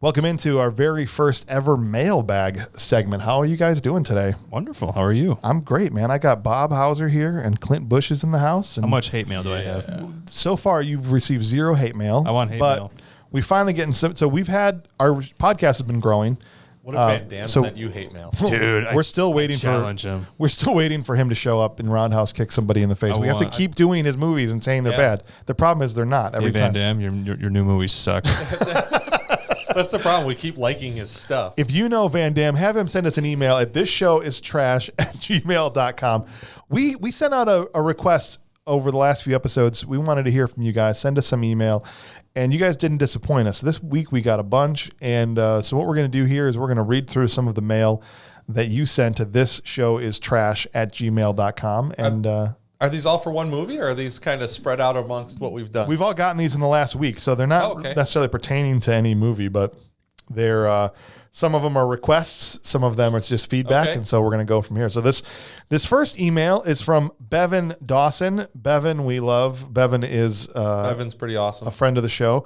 Welcome into our very first ever mailbag segment. How are you guys doing today? Wonderful. How are you? I'm great, man. I got Bob Hauser here and Clint Bush is in the house. And How much hate mail do I have? so far, you've received zero hate mail. I want hate mail. We finally getting some. So we've had our podcast has been growing. What if Van Damme sent you hate mail? Dude, we're still waiting him. We're still waiting for him to show up and roundhouse kick somebody in the face. We have to keep doing his movies and saying they're bad. The problem is they're not every time. Van Damme, your new movies suck. That's the problem. We keep liking his stuff. If you know Van Damme, have him send us an email at thisshowIstrash@gmail.com. We sent out a request over the last few episodes. We wanted to hear from you guys. Send us some email. And you guys didn't disappoint us. This week we got a bunch. And so what we're going to do here is we're going to read through some of the mail that you sent to thisshowIstrash@gmail.com. And are these all for one movie, or are these kind of spread out amongst what we've done? we've all gotten these in the last week. So they're not necessarily pertaining to any movie, but they're some of them are requests. Some of them are just feedback. Okay. And so we're going to go from here. So this first email is from Bevan Dawson. Bevan, we love. Bevan is Bevan's pretty awesome. A friend of the show.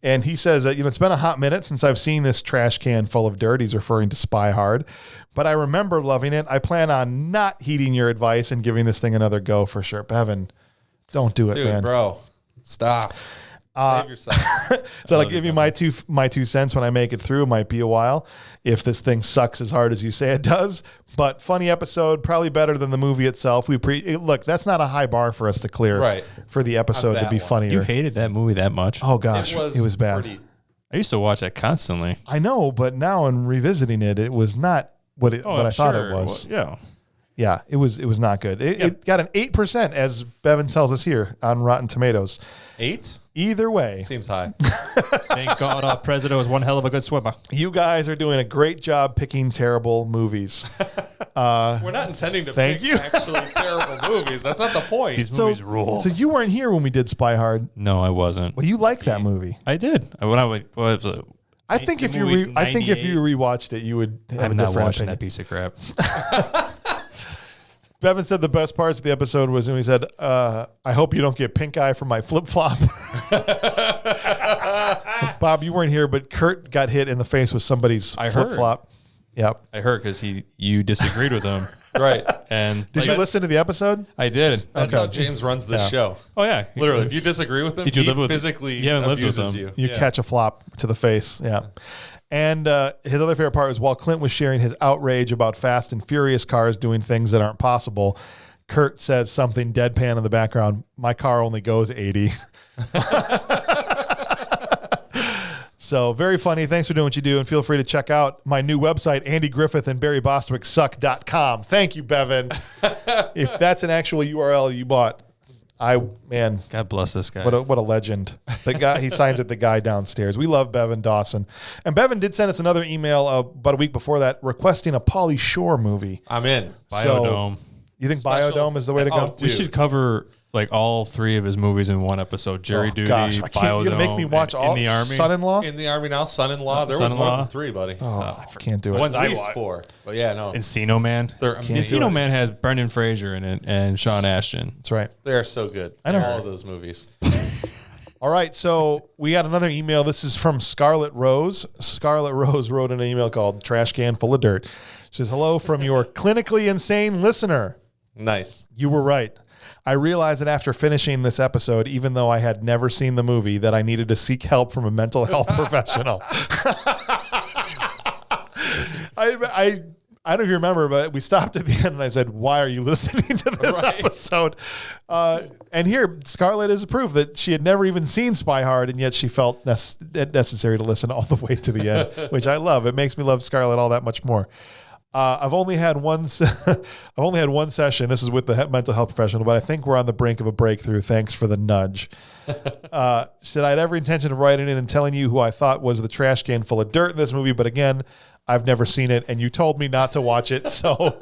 And he says that, it's been a hot minute since I've seen this trash can full of dirt. He's referring to Spy Hard. But I remember loving it. I plan on not heeding your advice and giving this thing another go for sure. Bevan, don't do it, Dude, man. bro, stop. Save yourself. So I'll give you my two cents when I make it through. It might be a while if this thing sucks as hard as you say it does. But funny episode, probably better than the movie itself. Look, that's not a high bar for us to clear for the episode to be funnier. You hated that movie that much? Oh, gosh. It was bad. I used to watch that constantly. I know, but now in revisiting it, it was not what I thought it was. Well, yeah, it was not good. It got an 8%, as Bevan tells us here, on Rotten Tomatoes. 8? Either way. Seems high. Thank God our president was one hell of a good swimmer. You guys are doing a great job picking terrible movies. We're not intending to pick actually terrible movies. That's not the point. These movies rule. So you weren't here when we did Spy Hard. No, I wasn't. Well, you like that movie. I did. I think if you rewatched it, you would have I'm a not different watching opinion. that piece of crap. Bevan said the best parts of the episode was when he said, I hope you don't get pink eye from my flip-flop. Bob, you weren't here, but Kurt got hit in the face with somebody's flip-flop. Yep. I heard because you disagreed with him. Right. And did you listen to the episode? I did. That's how James runs this show. Oh, yeah. Literally, if you disagree with him, he physically abuses you. You catch a flop to the face. Yeah. And his other favorite part was while Clint was sharing his outrage about Fast and Furious cars doing things that aren't possible, Kurt says something deadpan in the background, my car only goes 80. So very funny. Thanks for doing what you do. And feel free to check out my new website, AndyGriffithandBarryBostwickSuck.com. Thank you, Bevan. If that's an actual URL you bought, God bless this guy. What a legend. The guy, he signs it, the guy downstairs. We love Bevan Dawson. And Bevan did send us another email about a week before that requesting a Pauly Shore movie. I'm in. Biodome. You think Biodome is the way to go? We should cover all three of his movies in one episode. Jury Duty, Biodome. You're going to make me watch all in the Army. Son-in-Law? In the Army now, Son-in-law. There was more than 3, buddy. I can't do it. At least 4. But yeah, no. Encino Man. Encino Man has Brendan Fraser in it and Sean Ashton. That's right. They are so good. I know all of those movies. All right, so we got another email. This is from Scarlet Rose. Scarlet Rose wrote an email called Trash Can Full of Dirt. She says, hello from your clinically insane listener. Nice. You were right. I realized that after finishing this episode, even though I had never seen the movie, that I needed to seek help from a mental health professional. I don't know if you remember, but we stopped at the end and I said, why are you listening to this episode? And here, Scarlett is proof that she had never even seen Spy Hard, and yet she felt it necessary to listen all the way to the end, which I love. It makes me love Scarlett all that much more. I've only had one session. This is with the mental health professional, but I think we're on the brink of a breakthrough. Thanks for the nudge. She said, I had every intention of writing in and telling you who I thought was the trash can full of dirt in this movie, but again, I've never seen it, and you told me not to watch it, so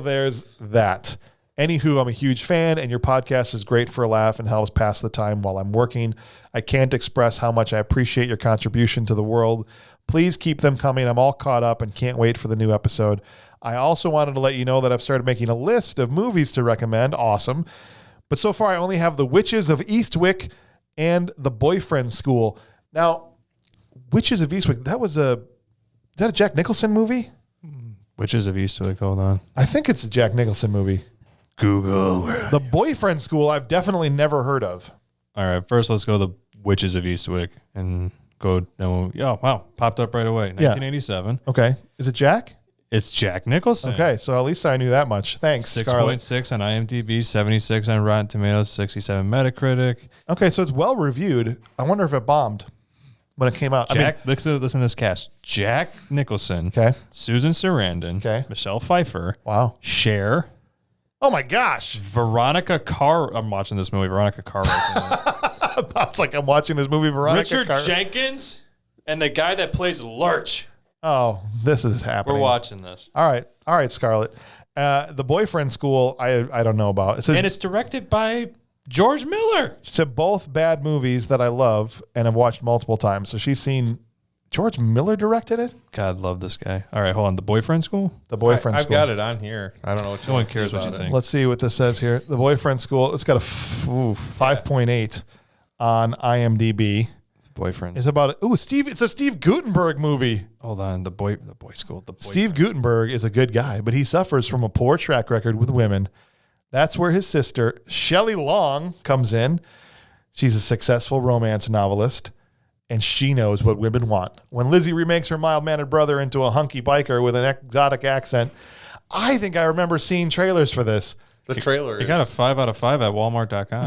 there's that. Anywho, I'm a huge fan, and your podcast is great for a laugh and helps pass the time while I'm working. I can't express how much I appreciate your contribution to the world. Please keep them coming. I'm all caught up and can't wait for the new episode. I also wanted to let you know that I've started making a list of movies to recommend. Awesome. But so far, I only have The Witches of Eastwick and The Boyfriend School. Now, Witches of Eastwick. Is that a Jack Nicholson movie? Witches of Eastwick. Hold on. I think it's a Jack Nicholson movie. Google. The Boyfriend School, I've definitely never heard of. All right. First, let's go to the Witches of Eastwick and go. Oh, wow. Popped up right away. 1987. Okay. Is it Jack? It's Jack Nicholson. Okay. So at least I knew that much. Thanks, Scarlett. 6.6 on IMDb, 76 on Rotten Tomatoes, 67 Metacritic. Okay. So it's well reviewed. I wonder if it bombed when it came out. Listen to this cast. Jack Nicholson. Okay. Susan Sarandon. Okay. Michelle Pfeiffer. Wow. Cher. Oh my gosh. Veronica Carr. I'm watching this movie. Veronica Carr. Bob's like, I'm watching this movie. Richard Jenkins and the guy that plays Lurch. Oh, this is happening. We're watching this. All right, Scarlett. The Boyfriend School, I don't know about. And it's directed by George Miller. It's both bad movies that I love and have watched multiple times. So she's seen George Miller directed it? God, love this guy. All right, hold on. The Boyfriend School? The Boyfriend I've School. got it on here. I don't know what no one cares what you think. Let's see what this says here. The Boyfriend School. It's got a 5.8 on IMDb. Boyfriend. It's about Steve. It's a Steve Guttenberg movie. Hold on. The boy school. Steve Guttenberg is a good guy, but he suffers from a poor track record with women. That's where his sister, Shelley Long, comes in. She's a successful romance novelist, and she knows what women want. When Lizzie remakes her mild-mannered brother into a hunky biker with an exotic accent, I think I remember seeing trailers for this. The trailer You got a 5 out of 5 at Walmart.com.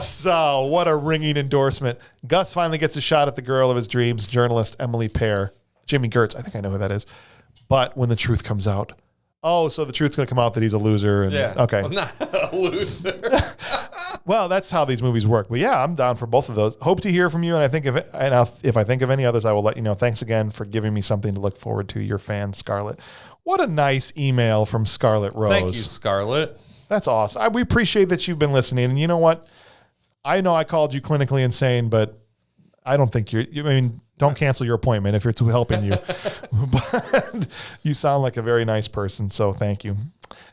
So, what a ringing endorsement. Gus finally gets a shot at the girl of his dreams, journalist Emily Pear. Jimmy Gertz, I think I know who that is. But when the truth comes out, so the truth's going to come out that he's a loser. And, yeah. Okay. Well, not a loser. Well, that's how these movies work. But yeah, I'm down for both of those. Hope to hear from you. And I think if I think of any others, I will let you know. Thanks again for giving me something to look forward to. Your fan, Scarlett. What a nice email from Scarlett Rose. Thank you, Scarlett. That's awesome. We appreciate that you've been listening. And you know what? I know I called you clinically insane, but I don't think don't cancel your appointment if it's helping you. But you sound like a very nice person, so thank you.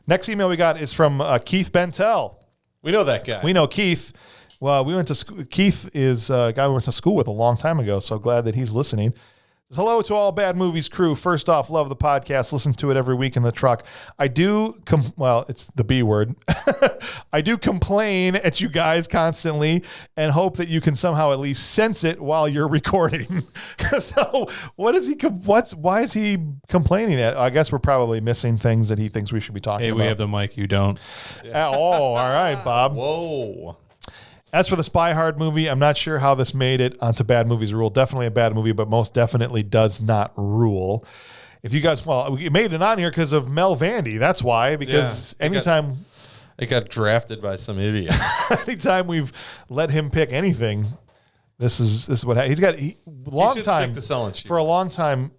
Next email we got is from Keith Bentel. We know that guy. We know Keith. Well, we went to school. Keith is a guy we went to school with a long time ago, so glad that he's listening. Hello to all Bad Movies crew. First off, love the podcast. Listen to it every week in the truck. I do, it's the B word. I do complain at you guys constantly and hope that you can somehow at least sense it while you're recording. So why is he complaining at? I guess we're probably missing things that he thinks we should be talking about. Hey, we have the mic. You don't. Yeah. All right, Bob. Whoa. As for the Spy Hard movie, I'm not sure how this made it onto Bad Movies Rule. Definitely a bad movie, but most definitely does not rule. If you guys, we made it on here because of Mel Vandy. That's why, because anytime it got drafted by some idiot. Anytime we've let him pick anything, this is what he's got. Stick to selling cheese. For a long time,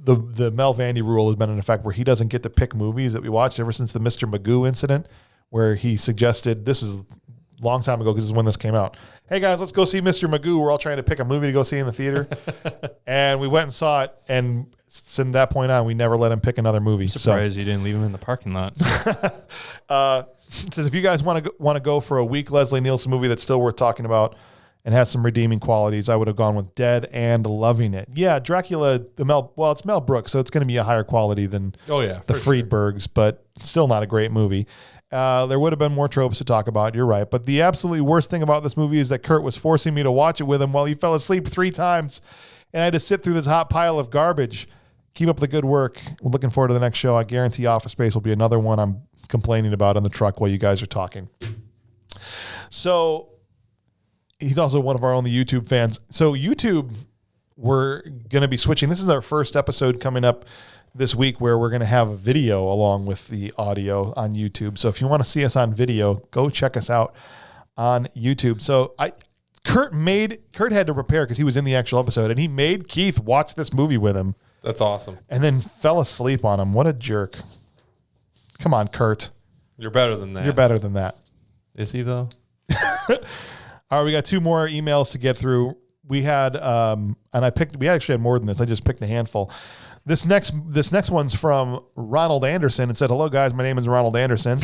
the Mel Vandy rule has been in effect where he doesn't get to pick movies that we watched ever since the Mr. Magoo incident, where he suggested this is. Long time ago, because this is when this came out. Hey guys, let's go see Mr. Magoo. We're all trying to pick a movie to go see in the theater, and we went and saw it. And since that point on, we never let him pick another movie. Surprised you didn't leave him in the parking lot. It says if you guys want to go for a weak Leslie Nielsen movie that's still worth talking about and has some redeeming qualities, I would have gone with Dead and Loving It. Yeah, Dracula. It's Mel Brooks, so it's going to be a higher quality than the Friedbergs, but still not a great movie. There would have been more tropes to talk about. You're right. But the absolutely worst thing about this movie is that Kurt was forcing me to watch it with him while he fell asleep 3 times. And I had to sit through this hot pile of garbage. Keep up the good work. We're looking forward to the next show. I guarantee Office Space will be another one I'm complaining about in the truck while you guys are talking. So he's also one of our only YouTube fans. So YouTube, we're going to be switching. This is our first episode coming up this week where we're going to have a video along with the audio on YouTube. So if you want to see us on video, go check us out on YouTube. So Kurt had to prepare because he was in the actual episode, and he made Keith watch this movie with him. That's awesome. And then fell asleep on him. What a jerk. Come on, Kurt. You're better than that. You're better than that. Is he though? All right, we got 2 more emails to get through. We had, we actually had more than this. I just picked a handful. This next one's from Ronald Anderson. It said, "Hello guys, my name is Ronald Anderson."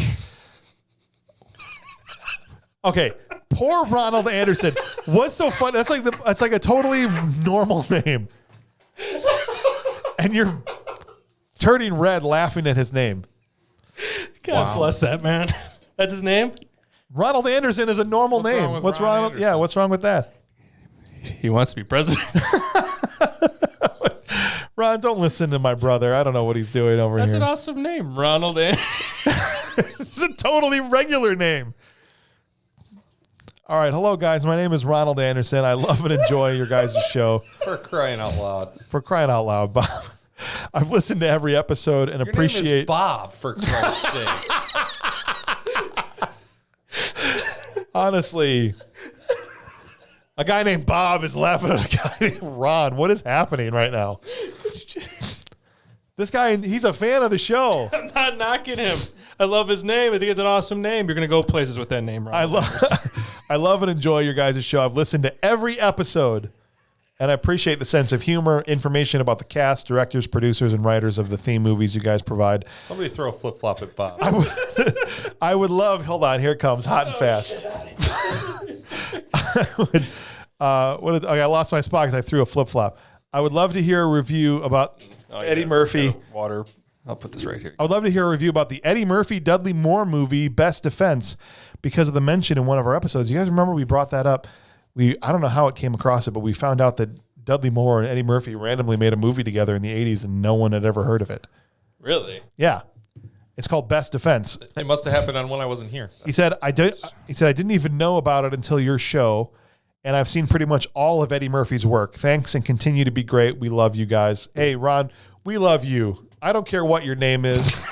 Okay, Poor Ronald Anderson. What's so funny? That's like a totally normal name. And you're turning red laughing at his name. God bless that man. That's his name? Ronald Anderson is a normal name. What's wrong? Yeah, what's wrong with that? He wants to be president. Ron, don't listen to my brother. I don't know what he's doing over That's here. an awesome name, Ronald Anderson. It's a totally regular name. All right. Hello, guys. My name is Ronald Anderson. I love and enjoy your guys' show. For crying out loud. For crying out loud, Bob. I've listened to every episode and Your appreciate... name is Bob, for Christ's sakes. Honestly, a guy named Bob is laughing at a guy named Ron. What is happening right now? This guy, he's a fan of the show. I'm not knocking him. I love his name. I think it's an awesome name. You're going to go places with that name, Ron. I love and enjoy your guys' show. I've listened to every episode, and I appreciate the sense of humor, information about the cast, directors, producers, and writers of the theme movies you guys provide. Somebody throw a flip-flop at Bob. I would love, hold on, here it comes, hot and fast. I lost my spot because I threw a flip-flop. I would love to hear a review about Eddie Murphy. Water. I'll put this right here. I would love to hear a review about the Eddie Murphy, Dudley Moore movie, Best Defense, because of the mention in one of our episodes. You guys remember we brought that up? I don't know how it came across it, but we found out that Dudley Moore and Eddie Murphy randomly made a movie together in the 80s and no one had ever heard of it. Really? Yeah. It's called Best Defense. It must have happened on when I wasn't here. He said, I didn't even know about it until your show, and I've seen pretty much all of Eddie Murphy's work. Thanks and continue to be great. We love you guys. Hey, Ron, we love you. I don't care what your name is.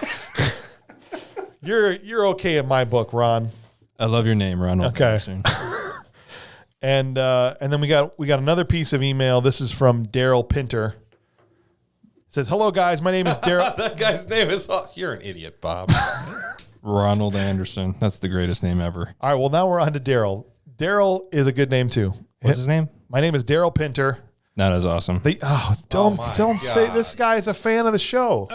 You're okay in my book, Ron. I love your name, Ron. Okay. And then we got another piece of email. This is from Daryl Pinter. It says, hello, guys. My name is Daryl. That guy's name is... You're an idiot, Bob. Ronald Anderson. That's the greatest name ever. All right, well, now we're on to Daryl. Daryl is a good name, too. What's his name? My name is Daryl Pinter. Not as awesome. Don't say this guy is a fan of the show.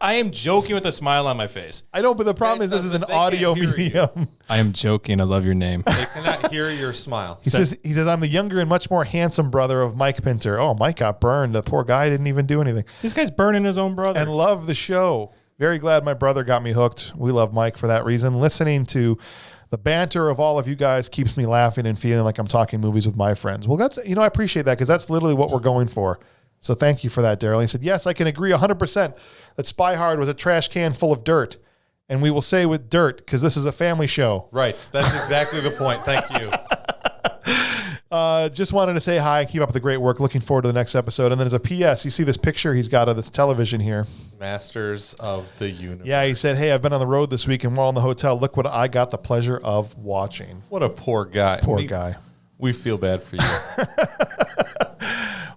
I am joking with a smile on my face. I know, but the problem is this is an audio medium. I am joking. I love your name. They cannot hear your smile. He says I'm the younger and much more handsome brother of Mike Pinter. Oh, Mike got burned. The poor guy didn't even do anything. This guy's burning his own brother. And love the show. Very glad my brother got me hooked. We love Mike for that reason. Listening to the banter of all of you guys keeps me laughing and feeling like I'm talking movies with my friends. Well, that's, I appreciate that because that's literally what we're going for. So thank you for that, Daryl. He said, yes, I can agree 100% that Spy Hard was a trash can full of dirt. And we will say with dirt because this is a family show. Right. That's exactly the point. Thank you. Just wanted to say hi and keep up the great work. Looking forward to the next episode. And then as a PS, you see this picture he's got of this television here. Masters of the Universe. Yeah, he said, hey, I've been on the road this week and while in the hotel, look what I got the pleasure of watching. What a poor guy. Poor guy. We feel bad for you.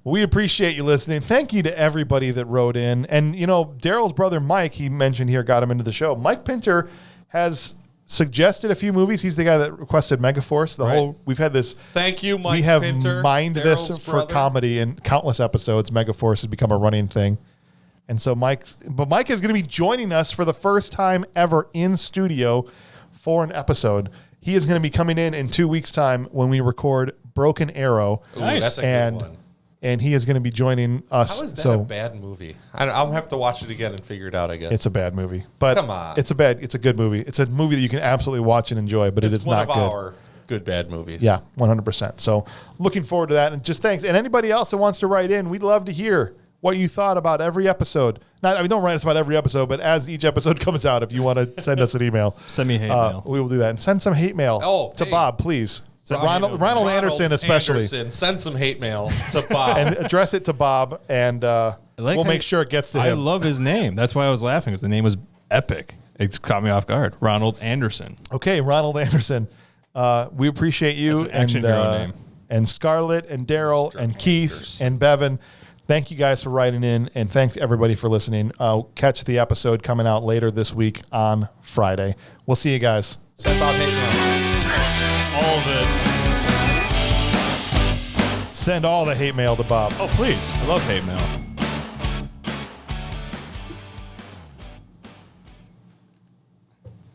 We appreciate you listening. Thank you to everybody that wrote in. And, Daryl's brother, Mike, he mentioned here, got him into the show. Mike Pinter has suggested a few movies. He's the guy that requested Megaforce. We've had this. Thank you, Mike. We have Pinter, mined Daryl's this for brother. comedy in countless episodes. Megaforce has become a running thing. And so Mike is going to be joining us for the first time ever in studio for an episode. He is going to be coming in 2 weeks' time when we record Broken Arrow. Ooh, that's a good one. And he is going to be joining us. How is that a bad movie? I'll have to watch it again and figure it out, I guess. It's a bad movie. But come on. It's a good movie. It's a movie that you can absolutely watch and enjoy, but it is not good. It's one of our good bad movies. Yeah, 100%. So looking forward to that. And just thanks. And anybody else that wants to write in, we'd love to hear what you thought about every episode. Don't write us about every episode, but as each episode comes out, if you want to send us an email. Send me hate mail. We will do that. And send some hate mail to Bob, please. Ronald Anderson especially. Send some hate mail to Bob. And address it to Bob, and we'll make sure it gets to him. I love his name. That's why I was laughing, because the name was epic. It caught me off guard. Ronald Anderson. Okay, Ronald Anderson. We appreciate you. That's an action hero name. And Scarlett and Daryl and Keith and Bevan. Thank you guys for writing in, and thanks everybody for listening. Catch the episode coming out later this week on Friday. We'll see you guys. Send Bob hate mail. All of it. Send all the hate mail to Bob. Oh, please. I love hate mail.